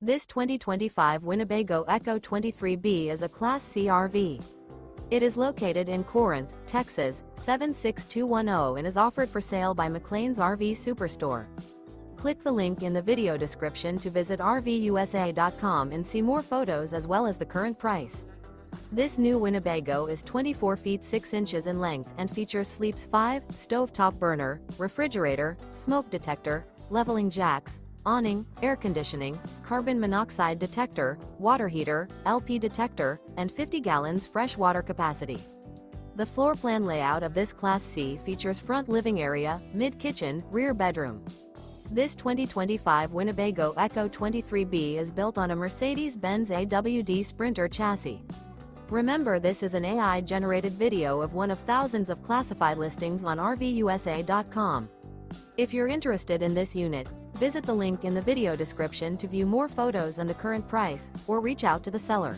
This 2025 Winnebago Ekko 23B is a Class C RV. It is located in Corinth, Texas, 76210 and is offered for sale by McClain's RV Superstore. Click the link in the video description to visit RVUSA.com and see more photos as well as the current price. This new Winnebago is 24 feet 6 inches in length and features sleeps 5, stovetop burner, refrigerator, smoke detector, leveling jacks, awning, air conditioning, carbon monoxide detector, water heater, LP detector, and 50 gallons fresh water capacity. The floor plan layout of this Class C features front living area, mid-kitchen, rear bedroom. This 2025 Winnebago Ekko 23B is built on a Mercedes-Benz AWD Sprinter chassis. Remember, this is an AI-generated video of one of thousands of classified listings on RVUSA.com. If you're interested in this unit, visit the link in the video description to view more photos and the current price, or reach out to the seller.